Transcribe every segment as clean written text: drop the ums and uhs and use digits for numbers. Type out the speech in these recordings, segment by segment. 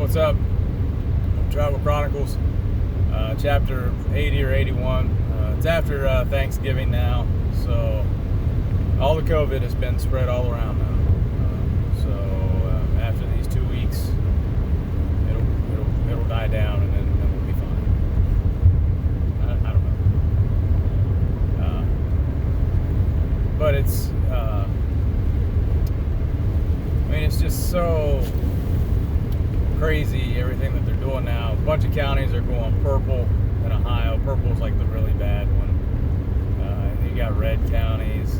what's up? Travel Chronicles, chapter 80 or 81. It's after Thanksgiving now, so all the COVID has been spread all around now. So after these 2 weeks, it'll die down, and then we'll be fine. I don't know, but it's it's just so crazy everything that they're doing now. A bunch of counties are going purple in Ohio. Purple is like the really bad one. You got red counties.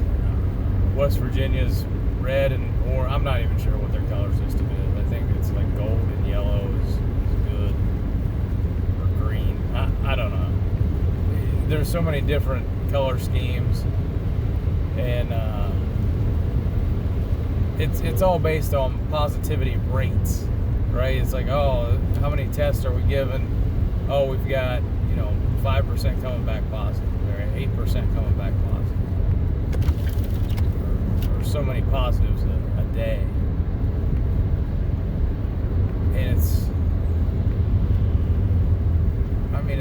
West Virginia's red and orange. I'm not even sure what their color system is. I think it's like gold and yellow is good, or green. I don't know. There's so many different color schemes, and it's all based on positivity rates, right? It's like, oh, how many tests are we given? Oh, we've got 5% coming back positive, or 8% coming back positive, or so many positives a day, and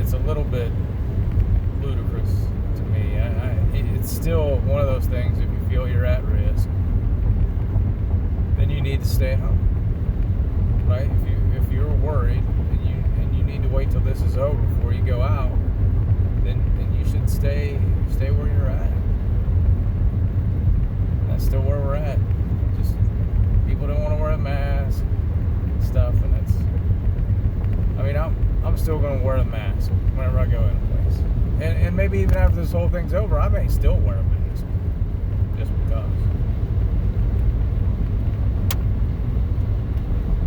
it's a little bit ludicrous to me. It's still one of those things. If you feel you're at risk, then you need to stay at home, right? If you're worried and you need to wait till this is over before you go out, then you should stay where you're at. That's still where we're at. Just people don't want to wear a mask and stuff, and I'm still going to wear a mask whenever I go in a place, and maybe even after this whole thing's over, I may still wear a mask just because.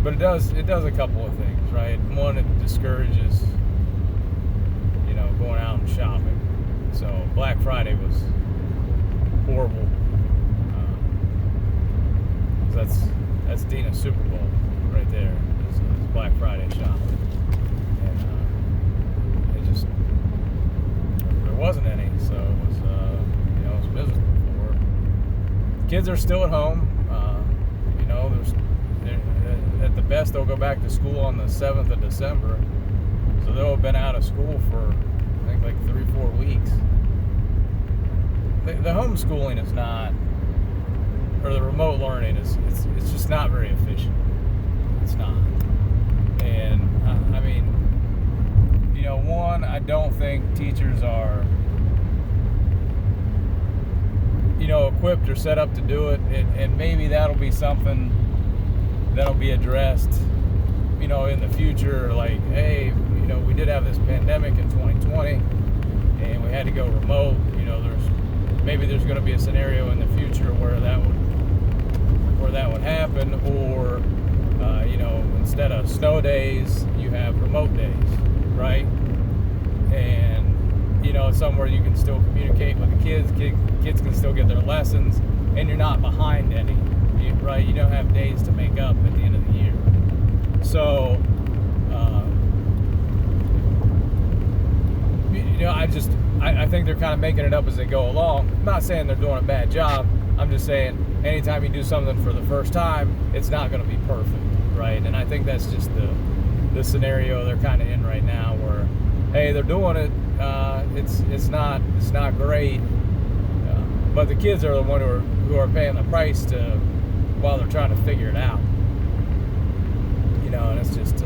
But it does a couple of things, right? One, it discourages, going out and shopping. So Black Friday was horrible. That's Dina's Super Bowl right there. It's Black Friday shopping, and there wasn't any, so it was miserable for her. Kids are still at home. At the best, they'll go back to school on the 7th of December. So they'll have been out of school for, I think, like 3-4 weeks. The homeschooling is not, or the remote learning it's just not very efficient. It's not. And, one, I don't think teachers are, equipped or set up to do it. And maybe that'll be something that'll be addressed, in the future. Like, hey, we did have this pandemic in 2020, and we had to go remote. There's going to be a scenario in the future where that would happen, or instead of snow days, you have remote days, right? And somewhere you can still communicate with the kids. Kids can still get their lessons, and you're not behind any. Right, you don't have days to make up at the end of the year. So, I think they're kind of making it up as they go along. I'm not saying they're doing a bad job. I'm just saying anytime you do something for the first time, it's not going to be perfect, right? And I think that's just the scenario they're kind of in right now, where, hey, they're doing it. It's not great, but the kids are the one who are paying the price while they're trying to figure it out. And it's just,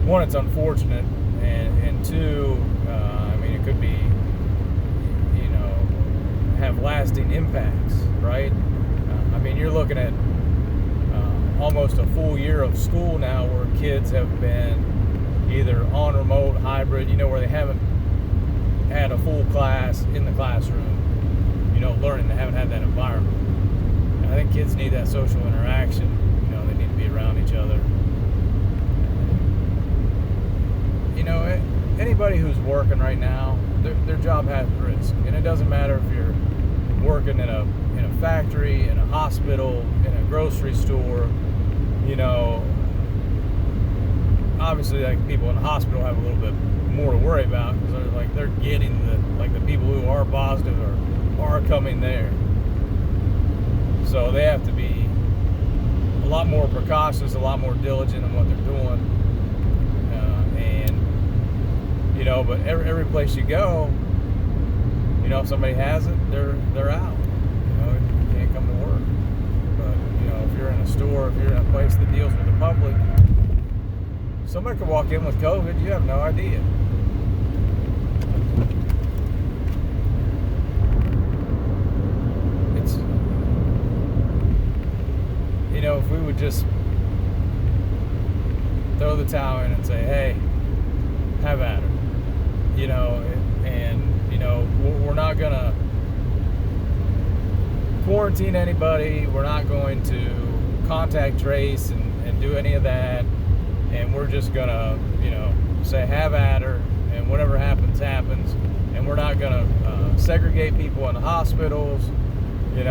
one, it's unfortunate, and two, it could be, have lasting impacts, right? You're looking at almost a full year of school now where kids have been either on remote, hybrid, where they haven't had a full class in the classroom, learning. They haven't had that environment. And I think kids need that social interaction. They need to be around each other. Anybody who's working right now, their job has risk, and it doesn't matter if you're working in a factory, in a hospital, in a grocery store. Obviously, like, people in the hospital have a little bit more to worry about, because they're getting the people who are positive are coming there. So they have to be a lot more precautious, a lot more diligent in what they're doing. But every place you go, if somebody has it, they're out. You can't come to work. But if you're in a store, if you're in a place that deals with the public, somebody could walk in with COVID. You have no idea. It's if we would just throw the towel in and say, hey, have at her. We're not going to quarantine anybody. We're not going to contact trace and do any of that. And we're just going to, say have at her, and whatever happens, happens. And we're not going to segregate people in the hospitals. I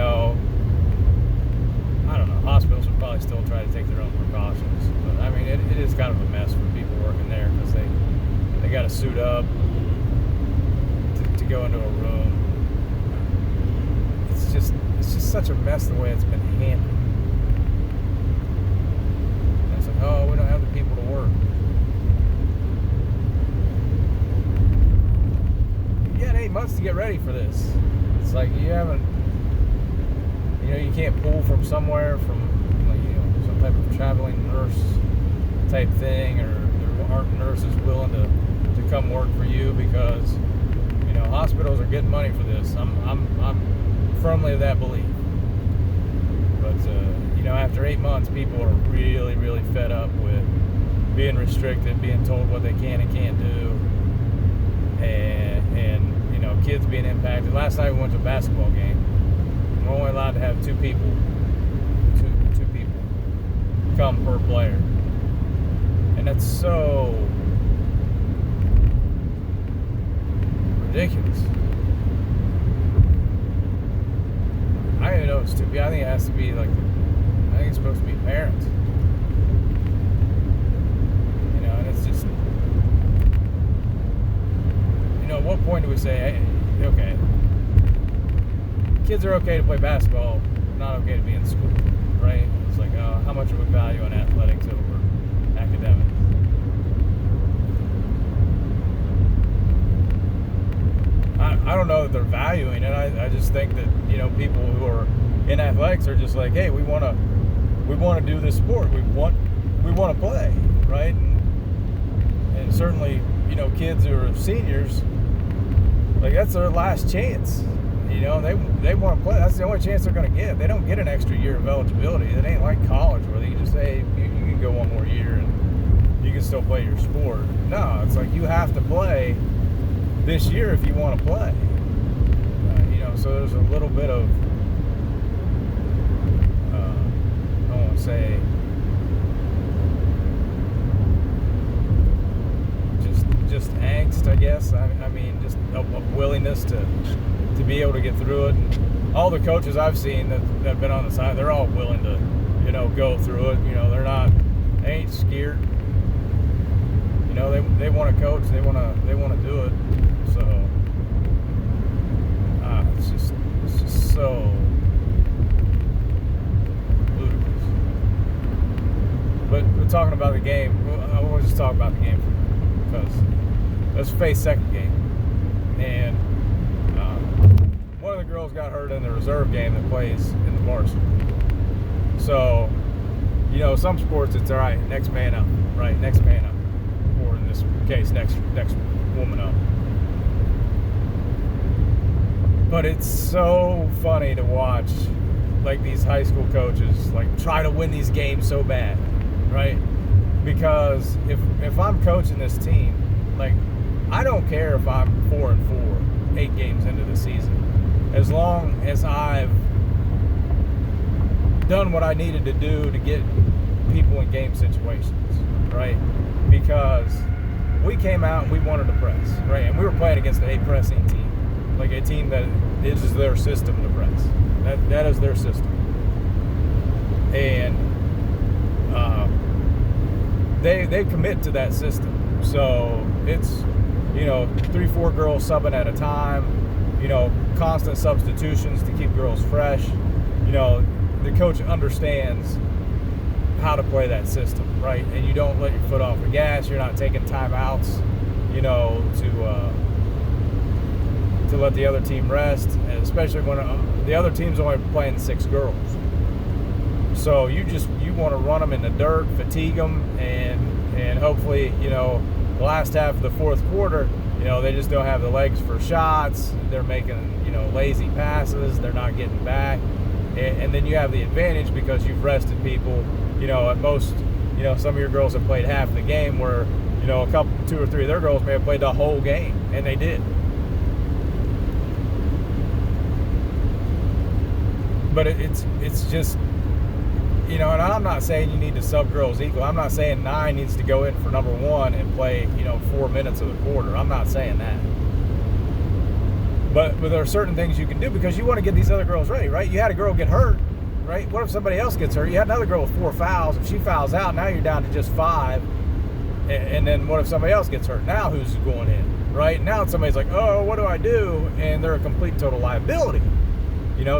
don't know. Hospitals would probably still try to take their own precautions. But, it is kind of a mess for people working there because they got to suit up to go into a room. It's just such a mess the way it's been handled. And it's like, oh, we don't have the people to work. You got 8 months to get ready for this. It's like you haven't, you can't pull from somewhere from some type of traveling nurse type thing, or there aren't nurses willing to come work for you because hospitals are getting money for this. I'm firmly of that belief. But after 8 months, people are really, really fed up with being restricted, being told what they can and can't do, and kids being impacted. Last night we went to a basketball game. We're only allowed to have two people come per player, and that's so ridiculous. I don't even know if it's stupid. I think it has to be I think it's supposed to be parents. And it's just, at what point do we say, hey, okay, kids are okay to play basketball, not okay to be in school, right? It's like, how much of a value on athletics over academics? I don't know that they're valuing it. I just think that people who are in athletics are just like, hey, we want to do this sport. We want to play, right? And certainly kids who are seniors, that's their last chance. They want to play. That's the only chance they're going to get. They don't get an extra year of eligibility. It ain't like college where they can just say, hey, you can go one more year and you can still play your sport. No, it's like you have to play this year if you want to play. So there's a little bit of, I want to say, just angst, I guess. Just a willingness to be able to get through it. And all the coaches I've seen that have been on the side, they're all willing to, go through it. They ain't scared. They want to coach. They want to do it. So it's just so ludicrous. But we're talking about the game. I want to just talk about the game because let's face second game, and one of the girls got hurt in the reserve game that plays in the varsity. So some sports it's all right, next man up, right? Next man up, or in this case, next woman up. But it's so funny to watch, these high school coaches, try to win these games so bad, right? Because if I'm coaching this team, I don't care if I'm 4-4, 8 games into the season, as long as I've done what I needed to do to get people in game situations, right? Because we came out and we wanted to press, right? And we were playing against a pressing team. A team that is their system to press. That is their system. And they commit to that system. So it's, 3-4 girls subbing at a time, constant substitutions to keep girls fresh. The coach understands how to play that system, right? And you don't let your foot off the gas. You're not taking timeouts, to let the other team rest, and especially when the other team's only playing 6 girls. So you want to run them in the dirt, fatigue them, and hopefully, the last half of the fourth quarter, they just don't have the legs for shots. They're making, lazy passes. They're not getting back. And then you have the advantage because you've rested people. At most, some of your girls have played half the game where, two or three of their girls may have played the whole game, and they did. But it's just, and I'm not saying you need to sub girls equal. I'm not saying 9 needs to go in for number 1 and play, 4 minutes of the quarter. I'm not saying that. But there are certain things you can do because you want to get these other girls ready, right? You had a girl get hurt, right? What if somebody else gets hurt? You had another girl with 4 fouls. If she fouls out, now you're down to just 5. And then what if somebody else gets hurt? Now who's going in, right? Now somebody's like, oh, what do I do? And they're a complete total liability.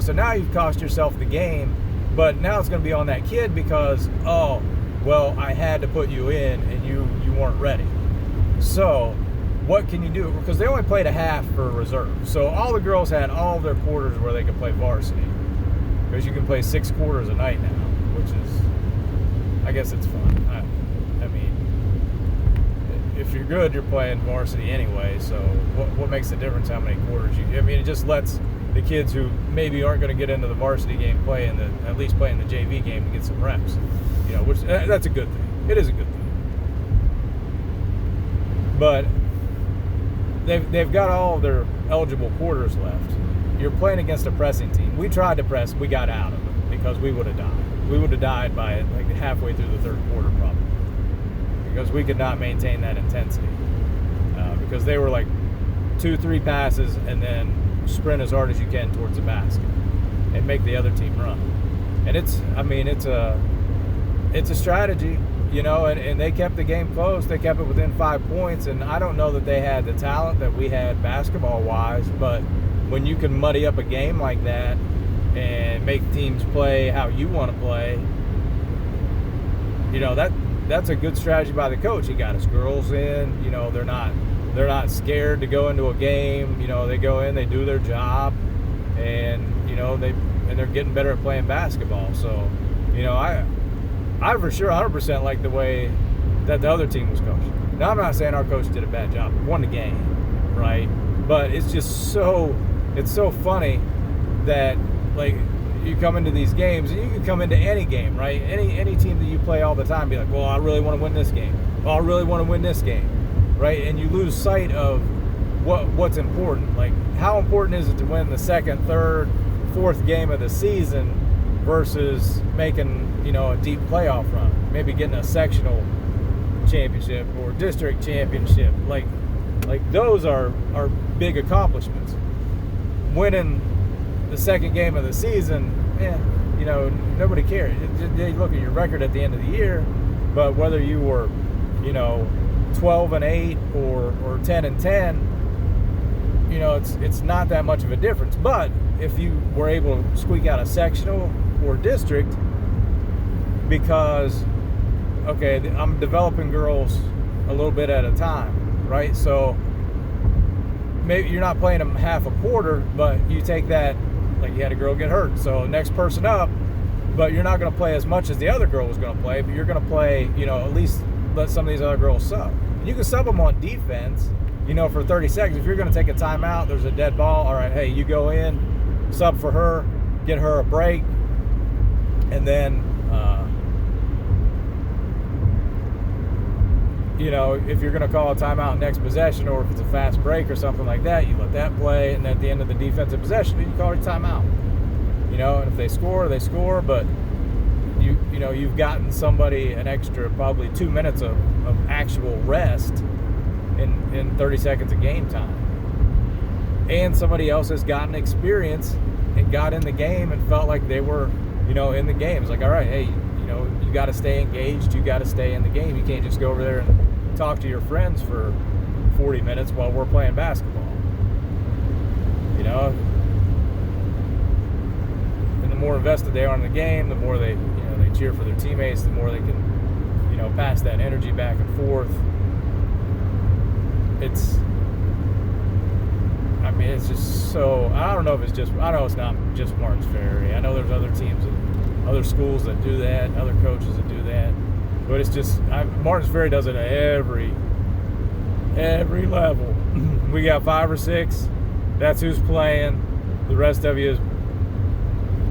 So now you've cost yourself the game, but now it's going to be on that kid because, oh, well, I had to put you in and you weren't ready. So what can you do? Because they only played a half for reserve. So all the girls had all their quarters where they could play varsity, because you can play 6 quarters a night now, which is, I guess it's fun. I mean, if you're good, you're playing varsity anyway. So what makes the difference how many quarters it just lets the kids who maybe aren't going to get into the varsity game at least play in the JV game to get some reps, which that's a good thing. It is a good thing. But they've got all of their eligible quarters left. You're playing against a pressing team. We tried to press, we got out of it because we would have died. We would have died by like halfway through the third quarter probably, because we could not maintain that intensity, because they were like 2-3 passes and then sprint as hard as you can towards the basket and make the other team run. And it's a strategy, and they kept the game close. They kept it within 5 points, and I don't know that they had the talent that we had basketball wise, but when you can muddy up a game like that and make teams play how you want to play, that's a good strategy by the coach. He got his girls in, they're not scared to go into a game. They go in, they do their job, and they're getting better at playing basketball. So, I for sure 100% like the way that the other team was coached. Now, I'm not saying our coach did a bad job. We won the game, right? But it's just it's so funny that, like, you come into these games, and you can come into any game, right? Any team that you play all the time, be like, well, I really want to win this game. Well, I really want to win this game. Right, and you lose sight of what's important. Like, how important is it to win the second, third, fourth game of the season versus making, a deep playoff run, maybe getting a sectional championship or district championship. Like those are big accomplishments. Winning the second game of the season, nobody cares. They look at your record at the end of the year, but whether you were, 12-8 or 10-10, it's not that much of a difference. But if you were able to squeak out a sectional or district, because I'm developing girls a little bit at a time, right? So maybe you're not playing them half a quarter, but you take that, like you had a girl get hurt, so next person up, but you're not going to play as much as the other girl was going to play, but you're going to play, at least let some of these other girls sub. You can sub them on defense, for 30 seconds. If you're going to take a timeout, there's a dead ball, all right, hey, you go in, sub for her, get her a break, and then, if you're going to call a timeout next possession, or if it's a fast break or something like that, you let that play, and then at the end of the defensive possession, you call a timeout. And if they score, they score, but you've gotten somebody an extra probably 2 minutes of actual rest in 30 seconds of game time. And somebody else has gotten experience and got in the game and felt like they were, in the game. It's like, all right, hey, you got to stay engaged. You got to stay in the game. You can't just go over there and talk to your friends for 40 minutes while we're playing basketball. And the more invested they are in the game, the more they they cheer for their teammates, the more they can, you know, pass that energy back and forth. It's just so, I don't know if it's just, I know it's not just Martin's Ferry. I know there's other teams, other schools that do that, other coaches that do that. But it's just, Martin's Ferry does it at every level. We got 5 or 6. That's who's playing. The rest of you is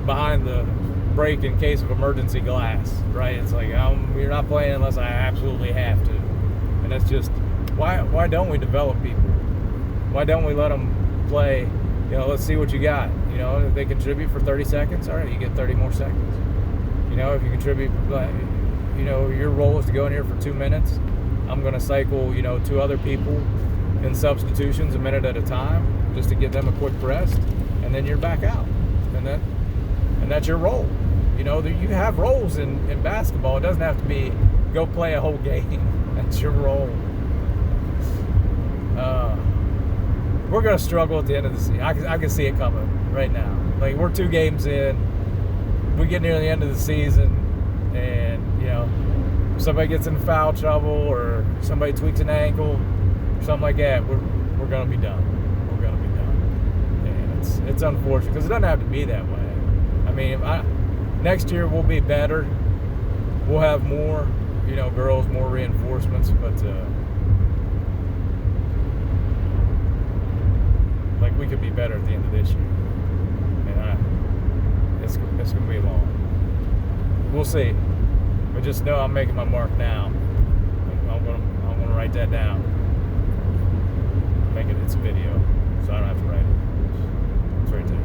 behind the break in case of emergency glass, right? It's like, you're not playing unless I absolutely have to. And that's just, why don't we develop people? Why don't we let them play? You know, let's see what you got. You know, if they contribute for 30 seconds, all right, you get 30 more seconds. You know, if you contribute, you know, your role is to go in here for 2 minutes. I'm going to cycle, you know, 2 other people in substitutions a minute at a time just to get them a quick rest, and then you're back out. And that's your role. You know, you have roles in basketball. It doesn't have to be go play a whole game. That's your role. We're going to struggle at the end of the season. I can see it coming right now. Like, we're 2 games in. We get near the end of the season, and, you know, somebody gets in foul trouble or somebody tweaks an ankle or something like that, we're going to be done. We're going to be done. And it's unfortunate because it doesn't have to be that way. I mean, next year we'll be better. We'll have more, you know, girls, more reinforcements, but like, we could be better at the end of this year. And it's going to be long. We'll see. But just know I'm making my mark now. I'm going to write that down. Make it its video, so I don't have to write it. It's right there.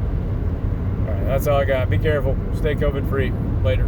All right, that's all I got. Be careful. Stay COVID free. Later.